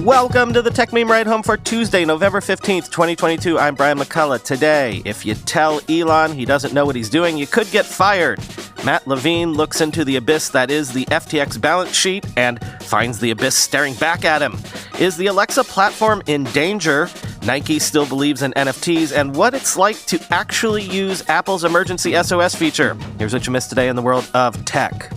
Welcome to the Techmeme Ride Home for Tuesday, November 15th, 2022. I'm Brian McCullough. Today, if you tell Elon he doesn't know what he's doing, you could get fired. Matt Levine looks into the abyss that is the FTX balance sheet and finds the abyss staring back at him. Is the Alexa platform in danger? Nike still believes in NFTs, and what it's like to actually use Apple's emergency SOS feature. Here's what you missed today in the world of tech.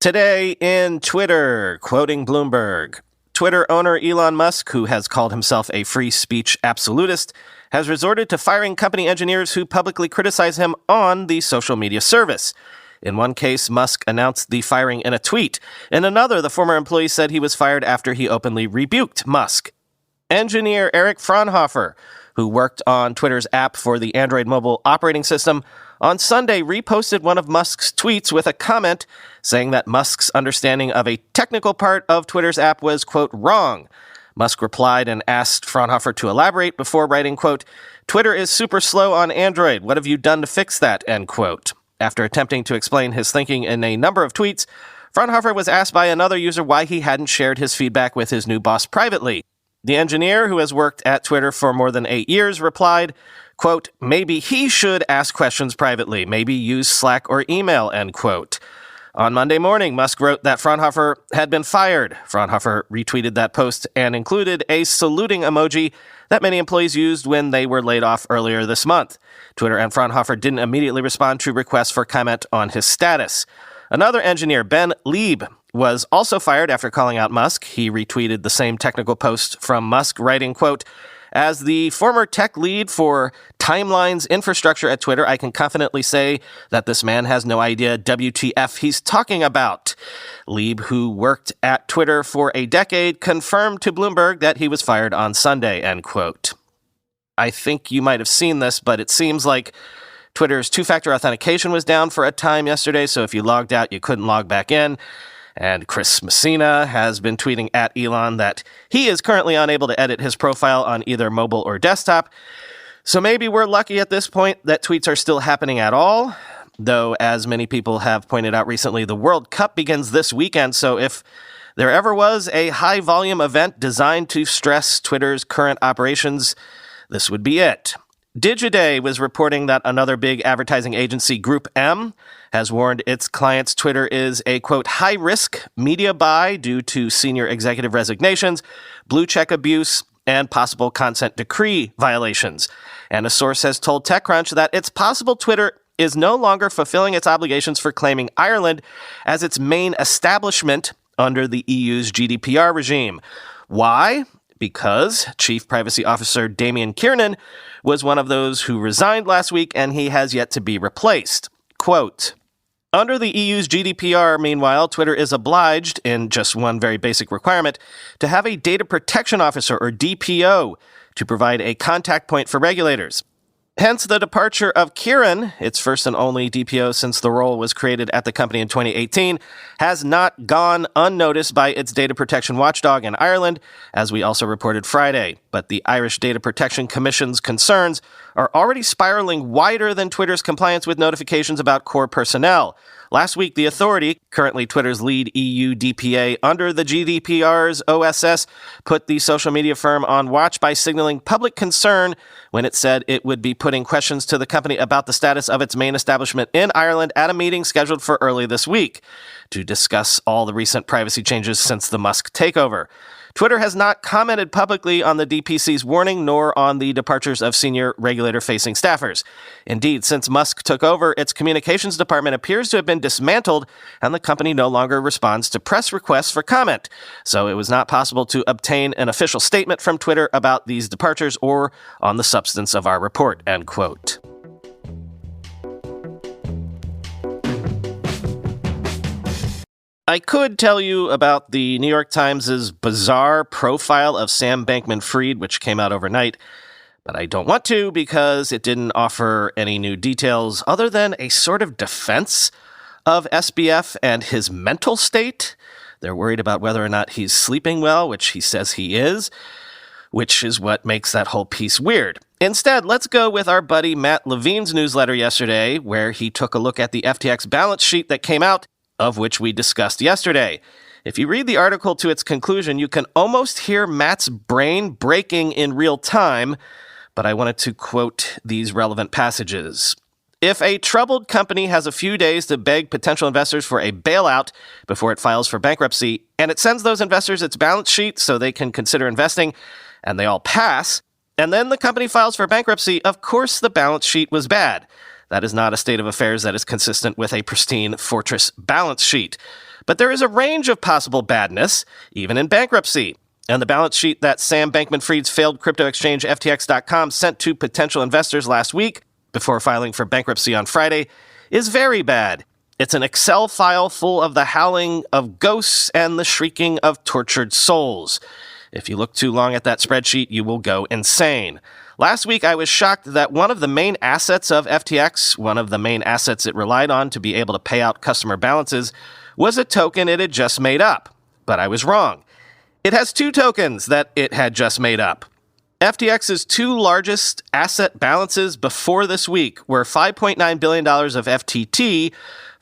Today in Twitter, quoting Bloomberg, Twitter owner Elon Musk, who has called himself a free speech absolutist, has resorted to firing company engineers who publicly criticize him on the social media service. In one case, Musk announced the firing in a tweet. In another, the former employee said he was fired after he openly rebuked Musk. Engineer Eric Fraunhofer, who worked on Twitter's app for the Android mobile operating system, on Sunday reposted one of Musk's tweets with a comment saying that Musk's understanding of a technical part of Twitter's app was, quote, wrong. Musk replied and asked Fraunhofer to elaborate before writing, quote, Twitter is super slow on Android. What have you done to fix that, end quote. After attempting to explain his thinking in a number of tweets, Fraunhofer was asked by another user why he hadn't shared his feedback with his new boss privately. The engineer, who has worked at Twitter for more than 8 years, replied, quote, maybe he should ask questions privately, maybe use Slack or email, end quote. On Monday morning, Musk wrote that Fraunhofer had been fired. Fraunhofer retweeted that post and included a saluting emoji that many employees used when they were laid off earlier this month. Twitter and Fraunhofer didn't immediately respond to requests for comment on his status. Another engineer, Ben Lieb, was also fired after calling out Musk. He retweeted the same technical post from Musk, writing, quote, as the former tech lead for Timeline's infrastructure at Twitter, I can confidently say that this man has no idea WTF he's talking about. Lieb, who worked at Twitter for a decade, confirmed to Bloomberg that he was fired on Sunday, end quote. I think you might have seen this, but it seems like Twitter's two-factor authentication was down for a time yesterday, so if you logged out, you couldn't log back in. And Chris Messina has been tweeting at Elon that he is currently unable to edit his profile on either mobile or desktop. So maybe we're lucky at this point that tweets are still happening at all. Though, as many people have pointed out recently, the World Cup begins this weekend. So if there ever was a high-volume event designed to stress Twitter's current operations, this would be it. Digiday was reporting that another big advertising agency, Group M, has warned its clients Twitter is a, quote, high-risk media buy due to senior executive resignations, blue check abuse, and possible consent decree violations. And a source has told TechCrunch that it's possible Twitter is no longer fulfilling its obligations for claiming Ireland as its main establishment under the EU's GDPR regime. Why? Because Chief Privacy Officer Damien Kiernan was one of those who resigned last week, and he has yet to be replaced. Quote, under the EU's GDPR, meanwhile, Twitter is obliged, in just one very basic requirement, to have a data protection officer, or DPO, to provide a contact point for regulators. Hence the departure of Kieran, its first and only DPO since the role was created at the company in 2018, has not gone unnoticed by its data protection watchdog in Ireland, as we also reported Friday. But the Irish Data Protection Commission's concerns are already spiraling wider than Twitter's compliance with notifications about core personnel. Last week, the authority, currently Twitter's lead EU DPA under the GDPR's OSS, put the social media firm on watch by signaling public concern when it said it would be putting questions to the company about the status of its main establishment in Ireland at a meeting scheduled for early this week to discuss all the recent privacy changes since the Musk takeover. Twitter has not commented publicly on the DPC's warning nor on the departures of senior regulator-facing staffers. Indeed, since Musk took over, its communications department appears to have been dismantled, and the company no longer responds to press requests for comment. So it was not possible to obtain an official statement from Twitter about these departures or on the substance of our report, end quote. I could tell you about the New York Times' bizarre profile of Sam Bankman-Fried, which came out overnight, but I don't want to because it didn't offer any new details other than a sort of defense of SBF and his mental state. They're worried about whether or not he's sleeping well, which he says he is, which is what makes that whole piece weird. Instead, let's go with our buddy Matt Levine's newsletter yesterday, where he took a look at the FTX balance sheet that came out, of which we discussed yesterday. If you read the article to its conclusion, you can almost hear Matt's brain breaking in real time, but I wanted to quote these relevant passages. If a troubled company has a few days to beg potential investors for a bailout before it files for bankruptcy, and it sends those investors its balance sheet so they can consider investing, and they all pass, and then the company files for bankruptcy, of course the balance sheet was bad. That is not a state of affairs that is consistent with a pristine fortress balance sheet. But there is a range of possible badness, even in bankruptcy. And the balance sheet that Sam Bankman-Fried's failed crypto exchange FTX.com sent to potential investors last week, before filing for bankruptcy on Friday, is very bad. It's an Excel file full of the howling of ghosts and the shrieking of tortured souls. If you look too long at that spreadsheet, you will go insane. Last week, I was shocked that one of the main assets of FTX, one of the main assets it relied on to be able to pay out customer balances, was a token it had just made up. But I was wrong. It has two tokens that it had just made up. FTX's two largest asset balances before this week were $5.9 billion of FTT,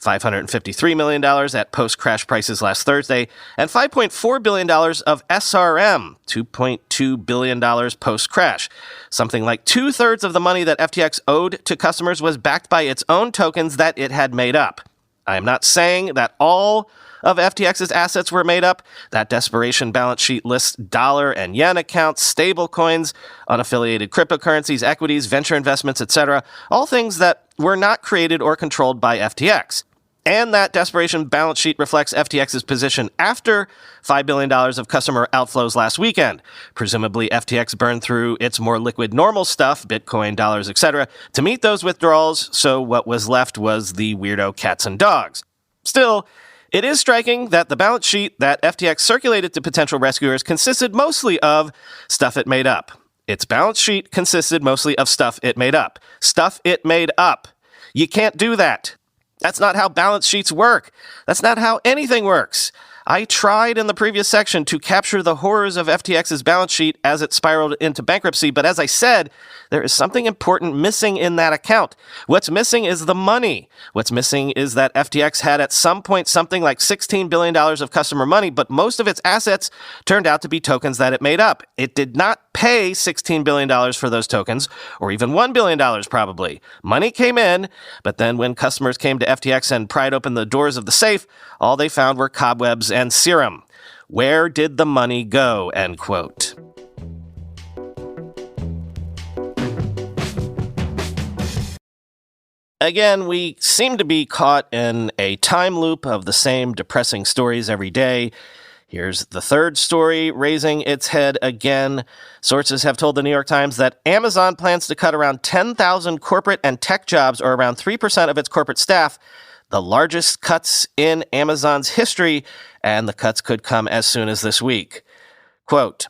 $553 million at post-crash prices last Thursday, and $5.4 billion of SRM, $2.2 billion post-crash. Something like two-thirds of the money that FTX owed to customers was backed by its own tokens that it had made up. I am not saying that all of FTX's assets were made up. That desperation balance sheet lists dollar and yen accounts, stable coins, unaffiliated cryptocurrencies, equities, venture investments, etc., all things that were not created or controlled by FTX. And that desperation balance sheet reflects FTX's position after $5 billion of customer outflows last weekend. Presumably, FTX burned through its more liquid normal stuff, Bitcoin, dollars, etc., to meet those withdrawals, so what was left was the weirdo cats and dogs. Still, it is striking that the balance sheet that FTX circulated to potential rescuers consisted mostly of stuff it made up. Its balance sheet consisted mostly of stuff it made up. Stuff it made up. You can't do that. That's not how balance sheets work. That's not how anything works. I tried in the previous section to capture the horrors of FTX's balance sheet as it spiraled into bankruptcy, but as I said, there is something important missing in that account. What's missing is the money. What's missing is that FTX had at some point something like $16 billion of customer money, but most of its assets turned out to be tokens that it made up. It did not pay $16 billion for those tokens, or even $1 billion probably. Money came in, but then when customers came to FTX and pried open the doors of the safe, all they found were cobwebs and serum. Where did the money go? End quote. Again, we seem to be caught in a time loop of the same depressing stories every day. Here's the third story raising its head again. Sources have told the New York Times that Amazon plans to cut around 10,000 corporate and tech jobs, or around 3% of its corporate staff, the largest cuts in Amazon's history, and the cuts could come as soon as this week. Quote,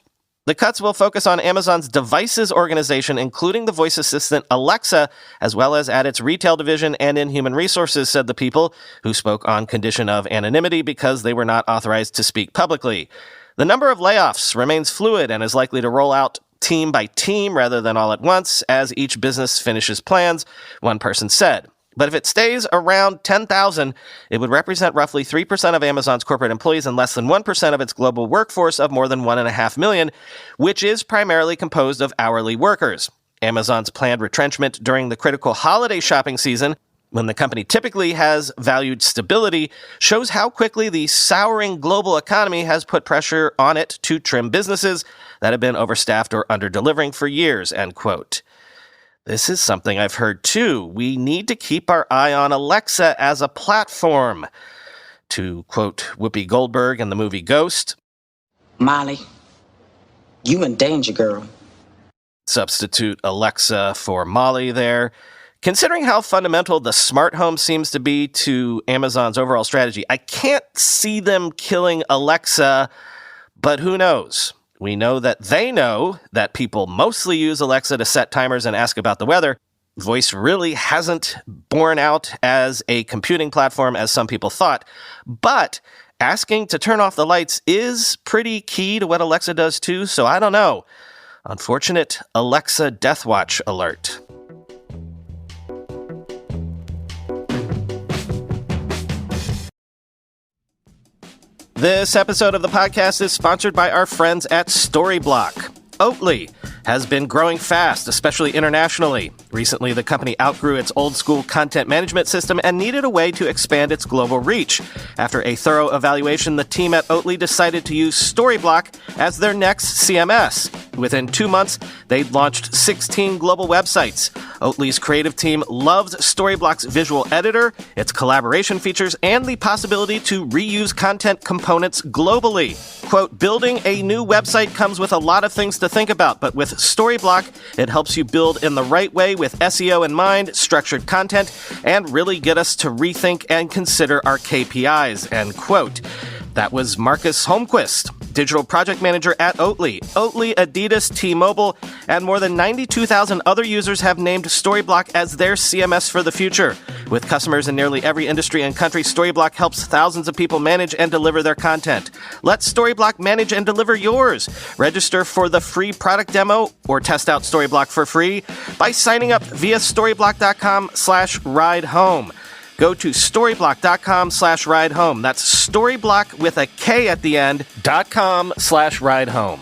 the cuts will focus on Amazon's devices organization, including the voice assistant Alexa, as well as at its retail division and in human resources, said the people, who spoke on condition of anonymity because they were not authorized to speak publicly. The number of layoffs remains fluid and is likely to roll out team by team rather than all at once as each business finishes plans, one person said. But if it stays around 10,000, it would represent roughly 3% of Amazon's corporate employees and less than 1% of its global workforce of more than 1.5 million, which is primarily composed of hourly workers. Amazon's planned retrenchment during the critical holiday shopping season, when the company typically has valued stability, shows how quickly the souring global economy has put pressure on it to trim businesses that have been overstaffed or under-delivering for years, end quote. This is something I've heard too. We need to keep our eye on Alexa as a platform. To quote Whoopi Goldberg in the movie Ghost, Molly, you in danger, girl. Substitute Alexa for Molly there. Considering how fundamental the smart home seems to be to Amazon's overall strategy, I can't see them killing Alexa, but who knows? We know that people mostly use Alexa to set timers and ask about the weather. Voice really hasn't borne out as a computing platform as some people thought, but asking to turn off the lights is pretty key to what Alexa does too, so I don't know. Unfortunate Alexa Death Watch alert. This episode of the podcast is sponsored by our friends at Storyblock. Oatly has been growing fast, especially internationally. Recently, the company outgrew its old-school content management system and needed a way to expand its global reach. After a thorough evaluation, the team at Oatly decided to use Storyblock as their next CMS. Within 2 months, they'd launched 16 global websites. Oatly's creative team loves Storyblock's visual editor, its collaboration features, and the possibility to reuse content components globally. Quote, building a new website comes with a lot of things to think about, but with Storyblock, it helps you build in the right way with SEO in mind, structured content, and really get us to rethink and consider our KPIs, end quote. That was Marcus Holmquist, digital project manager at Oatly. Oatly, Adidas, T-Mobile, and more than 92,000 other users have named Storyblock as their CMS for the future. With customers in nearly every industry and country, Storyblock helps thousands of people manage and deliver their content. Let Storyblock manage and deliver yours. Register for the free product demo or test out Storyblock for free by signing up via storyblock.com/ridehome. Go to storyblock.com/ridehome. That's Storyblock with a K at the end, .com/ridehome.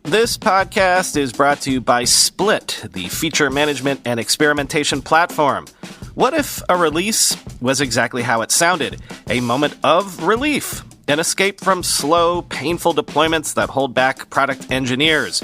This podcast is brought to you by Split, the feature management and experimentation platform. What if a release was exactly how it sounded? A moment of relief, an escape from slow, painful deployments that hold back product engineers.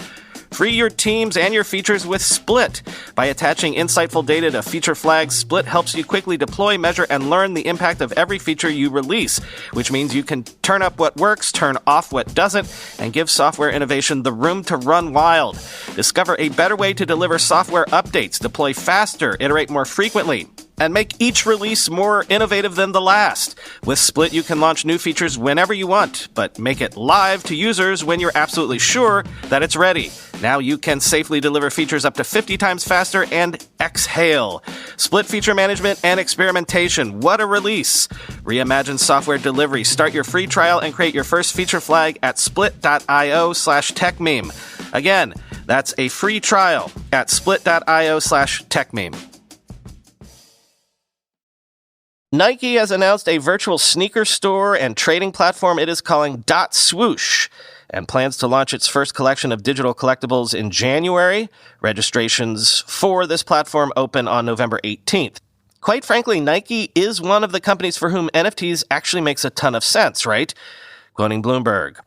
Free your teams and your features with Split. By attaching insightful data to feature flags, Split helps you quickly deploy, measure, and learn the impact of every feature you release, which means you can turn up what works, turn off what doesn't, and give software innovation the room to run wild. Discover a better way to deliver software updates, deploy faster, iterate more frequently, and make each release more innovative than the last. With Split, you can launch new features whenever you want, but make it live to users when you're absolutely sure that it's ready. Now you can safely deliver features up to 50 times faster and exhale. Split feature management and experimentation. What a release! Reimagine software delivery. Start your free trial and create your first feature flag at split.io/techmeme. Again, that's a free trial at split.io/techmeme. Nike has announced a virtual sneaker store and trading platform it is calling .swoosh, and plans to launch its first collection of digital collectibles in January. Registrations for this platform open on November 18th. Quite frankly, Nike is one of the companies for whom NFTs actually makes a ton of sense, right? Quoting Bloomberg.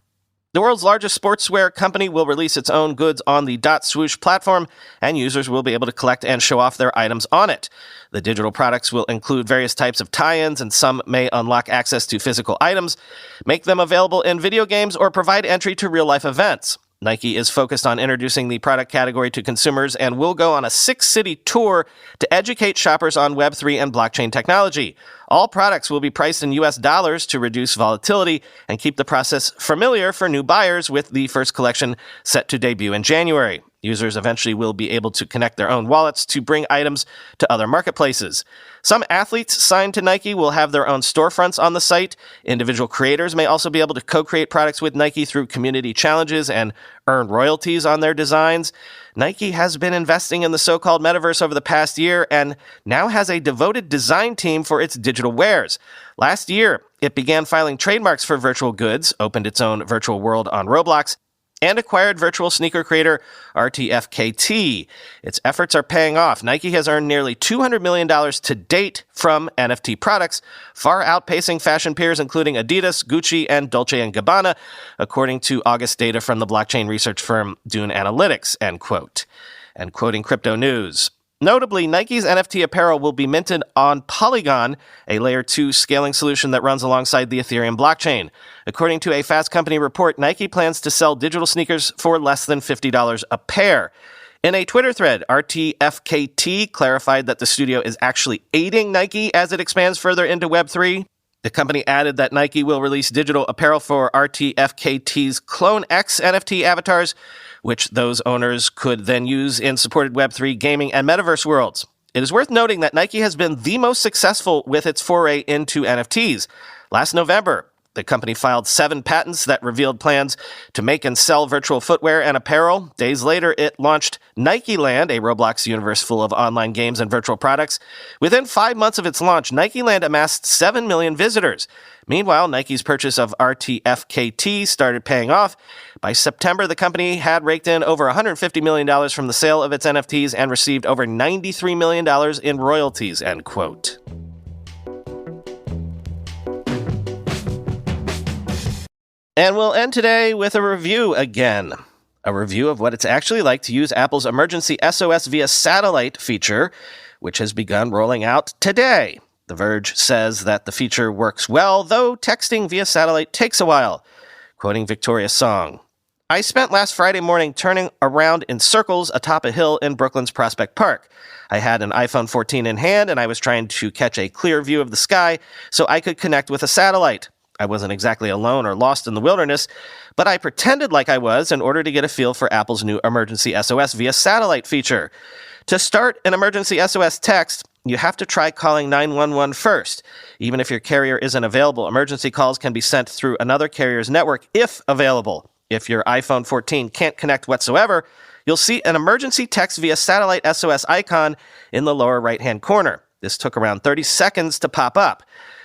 The world's largest sportswear company will release its own goods on the .swoosh platform, and users will be able to collect and show off their items on it. The digital products will include various types of tie-ins, and some may unlock access to physical items, make them available in video games, or provide entry to real-life events. Nike is focused on introducing the product category to consumers and will go on a 6-city tour to educate shoppers on Web3 and blockchain technology. All products will be priced in US dollars to reduce volatility and keep the process familiar for new buyers, with the first collection set to debut in January. Users eventually will be able to connect their own wallets to bring items to other marketplaces. Some athletes signed to Nike will have their own storefronts on the site. Individual creators may also be able to co-create products with Nike through community challenges and earn royalties on their designs. Nike has been investing in the so-called metaverse over the past year and now has a devoted design team for its digital wares. Last year, it began filing trademarks for virtual goods, opened its own virtual world on Roblox, and acquired virtual sneaker creator RTFKT. Its efforts are paying off. Nike has earned nearly $200 million to date from NFT products, far outpacing fashion peers including Adidas, Gucci, and Dolce & Gabbana, according to August data from the blockchain research firm Dune Analytics, end quote. And quoting Crypto News. Notably, Nike's NFT apparel will be minted on Polygon, a Layer 2 scaling solution that runs alongside the Ethereum blockchain. According to a Fast Company report, Nike plans to sell digital sneakers for less than $50 a pair. In a Twitter thread, RTFKT clarified that the studio is actually aiding Nike as it expands further into Web3. The company added that Nike will release digital apparel for RTFKT's Clone X NFT avatars, which those owners could then use in supported Web3 gaming and metaverse worlds. It is worth noting that Nike has been the most successful with its foray into NFTs. Last November, The company filed 7 patents that revealed plans to make and sell virtual footwear and apparel. Days later, it launched Nike Land, a Roblox universe full of online games and virtual products. Within 5 months of its launch, Nike Land amassed 7 million visitors. Meanwhile, Nike's purchase of RTFKT started paying off. By September, the company had raked in over $150 million from the sale of its NFTs and received over $93 million in royalties, end quote. And we'll end today with a review again. A review of what it's actually like to use Apple's emergency SOS via satellite feature, which has begun rolling out today. The Verge says that the feature works well, though texting via satellite takes a while. Quoting Victoria Song, "I spent last Friday morning turning around in circles atop a hill in Brooklyn's Prospect Park. I had an iPhone 14 in hand, and I was trying to catch a clear view of the sky so I could connect with a satellite. I wasn't exactly alone or lost in the wilderness, but I pretended like I was in order to get a feel for Apple's new emergency SOS via satellite feature. To start an emergency SOS text, you have to try calling 911 first. Even if your carrier isn't available, emergency calls can be sent through another carrier's network if available. If your iPhone 14 can't connect whatsoever, you'll see an emergency text via satellite SOS icon in the lower right-hand corner. This took around 30 seconds to pop up.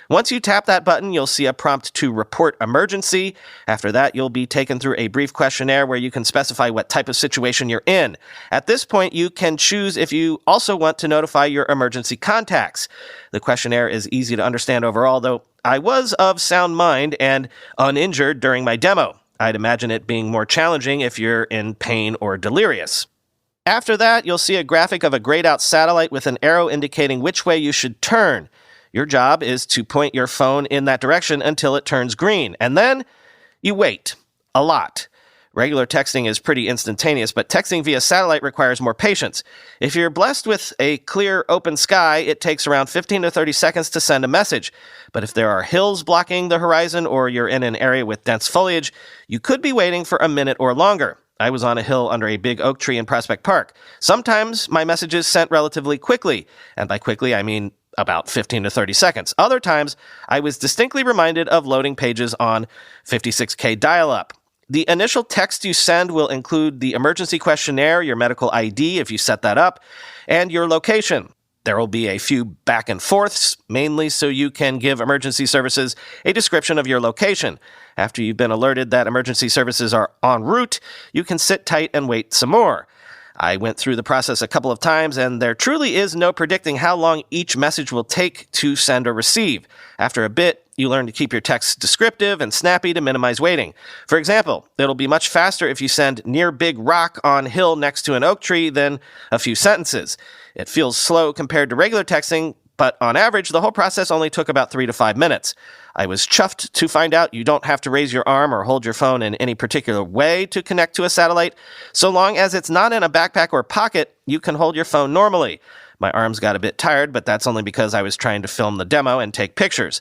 Once you tap that button, you'll see a prompt to report emergency. After that, you'll be taken through a brief questionnaire where you can specify what type of situation you're in. At this point, you can choose if you also want to notify your emergency contacts. The questionnaire is easy to understand overall, though I was of sound mind and uninjured during my demo. I'd imagine it being more challenging if you're in pain or delirious. After that, you'll see a graphic of a grayed-out satellite with an arrow indicating which way you should turn. Your job is to point your phone in that direction until it turns green, and then you wait. A lot. Regular texting is pretty instantaneous, but texting via satellite requires more patience. If you're blessed with a clear, open sky, it takes around 15 to 30 seconds to send a message. But if there are hills blocking the horizon or you're in an area with dense foliage, you could be waiting for a minute or longer. I was on a hill under a big oak tree in Prospect Park. Sometimes my messages sent relatively quickly, and by quickly I mean about 15 to 30 seconds. Other times, I was distinctly reminded of loading pages on 56K dial-up. The initial text you send will include the emergency questionnaire, your medical ID if you set that up, and your location. There will be a few back and forths, mainly so you can give emergency services a description of your location. After you've been alerted that emergency services are en route, you can sit tight and wait some more. I went through the process a couple of times, and there truly is no predicting how long each message will take to send or receive. After a bit, you learn to keep your texts descriptive and snappy to minimize waiting. For example, it'll be much faster if you send "near big rock on hill next to an oak tree" than a few sentences. It feels slow compared to regular texting, but on average, the whole process only took about 3 to 5 minutes. I was chuffed to find out you don't have to raise your arm or hold your phone in any particular way to connect to a satellite. So long as it's not in a backpack or pocket, you can hold your phone normally. My arms got a bit tired, but that's only because I was trying to film the demo and take pictures.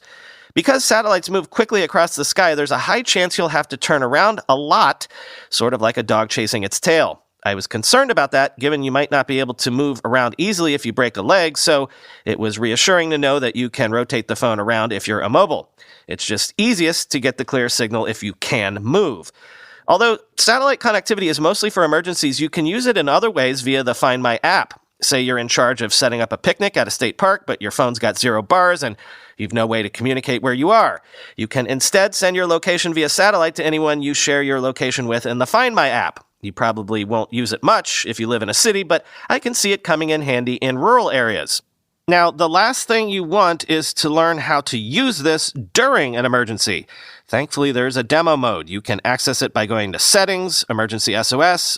Because satellites move quickly across the sky, there's a high chance you'll have to turn around a lot, sort of like a dog chasing its tail. I was concerned about that, given you might not be able to move around easily if you break a leg, so it was reassuring to know that you can rotate the phone around if you're immobile. It's just easiest to get the clear signal if you can move. Although satellite connectivity is mostly for emergencies, you can use it in other ways via the Find My app. Say you're in charge of setting up a picnic at a state park, but your phone's got 0 bars and you've no way to communicate where you are. You can instead send your location via satellite to anyone you share your location with in the Find My app. You probably won't use it much if you live in a city, but I can see it coming in handy in rural areas. Now, the last thing you want is to learn how to use this during an emergency. Thankfully, there's a demo mode. You can access it by going to Settings, Emergency SOS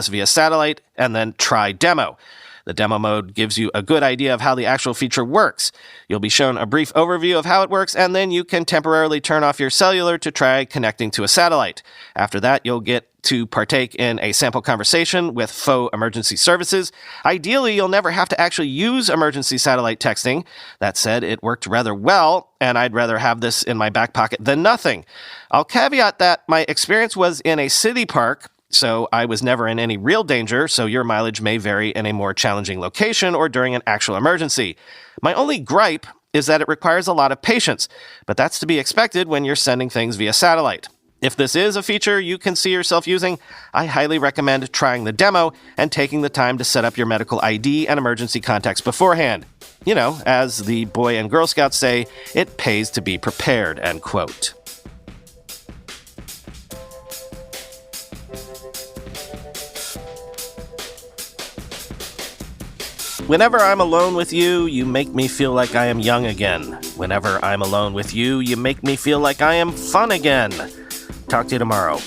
via satellite, and then Try Demo. The demo mode gives you a good idea of how the actual feature works. You'll be shown a brief overview of how it works, and then you can temporarily turn off your cellular to try connecting to a satellite. After that, you'll get to partake in a sample conversation with faux emergency services. Ideally, you'll never have to actually use emergency satellite texting. That said, it worked rather well, and I'd rather have this in my back pocket than nothing. I'll caveat that my experience was in a city park, so I was never in any real danger, so your mileage may vary in a more challenging location or during an actual emergency. My only gripe is that it requires a lot of patience, but that's to be expected when you're sending things via satellite. If this is a feature you can see yourself using, I highly recommend trying the demo and taking the time to set up your medical ID and emergency contacts beforehand. You know, as the Boy and Girl Scouts say, it pays to be prepared, end quote. Whenever I'm alone with you, you make me feel like I am young again. Whenever I'm alone with you, you make me feel like I am fun again. Talk to you tomorrow.